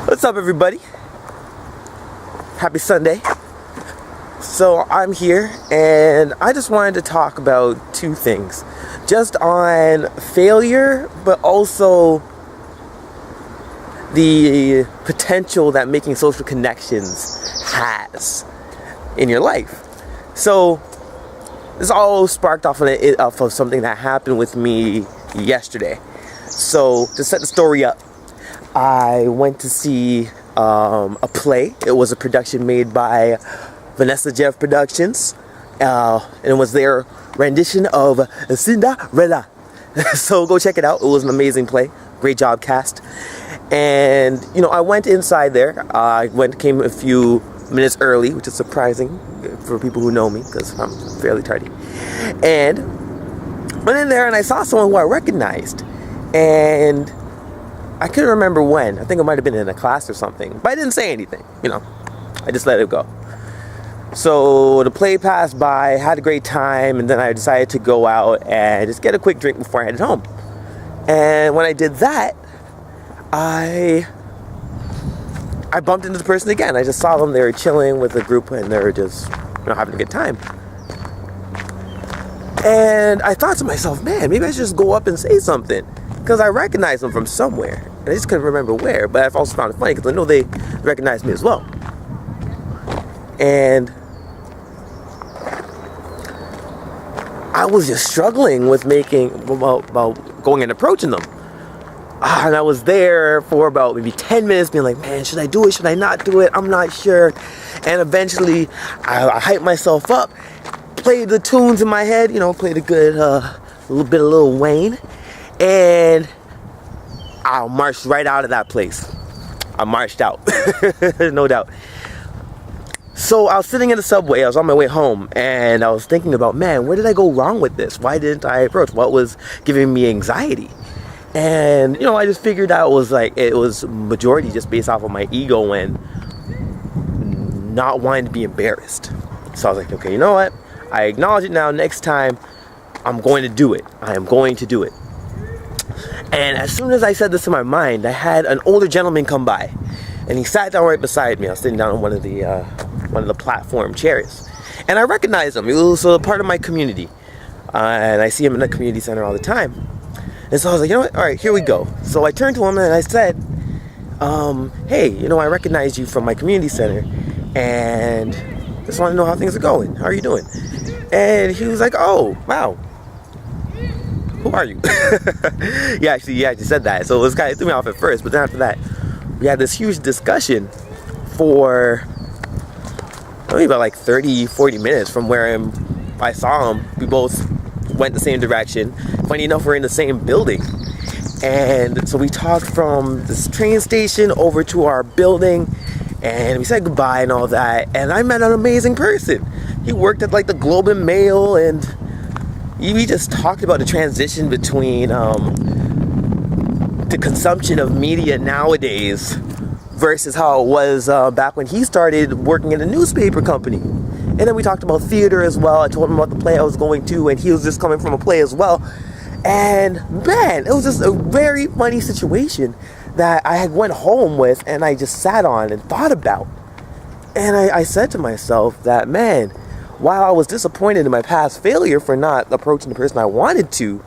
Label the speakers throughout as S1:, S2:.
S1: What's up, everybody? Happy Sunday. So I'm here and I just wanted to talk about two things. Just on failure, but also the potential that making social connections has in your life. So this all sparked off of something that happened with me yesterday. So to set the story up, I went to see a play. It was a production made by Vanessa Jeff Productions, and it was their rendition of Cinderella. So go check it out. It was an amazing play. Great job, cast. And I went inside there. Came a few minutes early, which is surprising for people who know me because I'm fairly tardy. And went in there and I saw someone who I recognized, and I couldn't remember when. I think it might have been in a class or something, but I didn't say anything. I just let it go. So the play passed by, had a great time, and then I decided to go out and just get a quick drink before I headed home. And when I did that, I bumped into the person again. I just saw them. They were chilling with a group and they were just having a good time. And I thought to myself, man, maybe I should just go up and say something, because I recognized them from somewhere and I just couldn't remember where. But I've also found it funny because I know they recognized me as well. And I was just struggling with about going and approaching them. And I was there for about maybe 10 minutes being like, man, should I do it? Should I not do it? I'm not sure. And eventually I hyped myself up, played the tunes in my head, played a good little bit of Lil Wayne. And I marched right out of that place. I marched out, no doubt. So I was sitting in the subway, I was on my way home, and I was thinking about, man, where did I go wrong with this? Why didn't I approach? What was giving me anxiety? And, I just figured out it was majority just based off of my ego and not wanting to be embarrassed. So I was like, okay, you know what? I acknowledge it now. Next time, I'm going to do it. I am going to do it. And as soon as I said this in my mind, I had an older gentleman come by, and he sat down right beside me. I was sitting down on one of the platform chairs, and I recognized him. He was a part of my community, and I see him in the community center all the time. And so I was like, you know what? All right, here we go. So I turned to him and I said, hey, I recognize you from my community center, and just want to know how things are going. How are you doing? And he was like, oh, wow. Who are you? Yeah, actually said that. So it threw me off at first, but then after that, we had this huge discussion for maybe about 30-40 minutes from where I saw him. We both went the same direction. Funny enough, we're in the same building. And so we talked from this train station over to our building, and we said goodbye and all that. And I met an amazing person. He worked at the Globe and Mail, and we just talked about the transition between the consumption of media nowadays versus how it was back when he started working in a newspaper company. And then we talked about theater as well. I told him about the play I was going to, and he was just coming from a play as well. And man, it was just a very funny situation that I had went home with and I just sat on and thought about. And I said to myself that, man, while I was disappointed in my past failure for not approaching the person I wanted to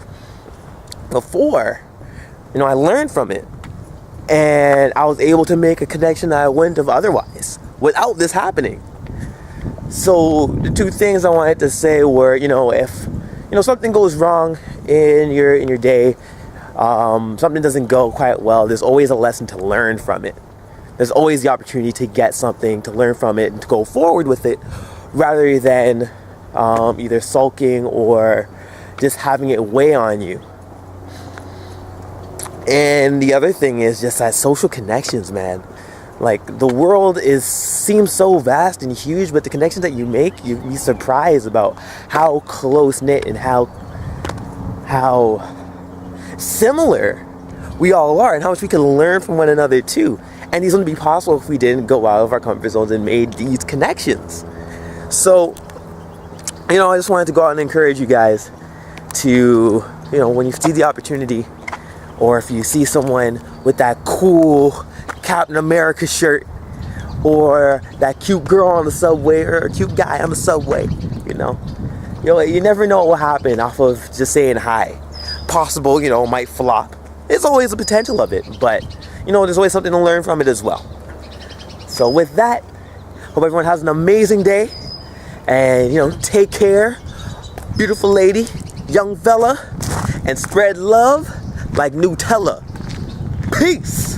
S1: before, I learned from it. And I was able to make a connection that I wouldn't have otherwise without this happening. So the two things I wanted to say were, if something goes wrong in your day, something doesn't go quite well, there's always a lesson to learn from it. There's always the opportunity to get something, to learn from it, and to go forward with it, rather than either sulking or just having it weigh on you. And the other thing is just that social connections, man. The world seems so vast and huge, but the connections that you make, you'd be surprised about how close-knit and how similar we all are, and how much we can learn from one another too. And these wouldn't be possible if we didn't go out of our comfort zones and made these connections. So, I just wanted to go out and encourage you guys to, when you see the opportunity, or if you see someone with that cool Captain America shirt, or that cute girl on the subway, or a cute guy on the subway, you know. You never know what will happen off of just saying hi. Possible, might flop. There's always a potential of it, but, there's always something to learn from it as well. So with that, hope everyone has an amazing day, and, take care, beautiful lady, young fella, and spread love like Nutella. Peace!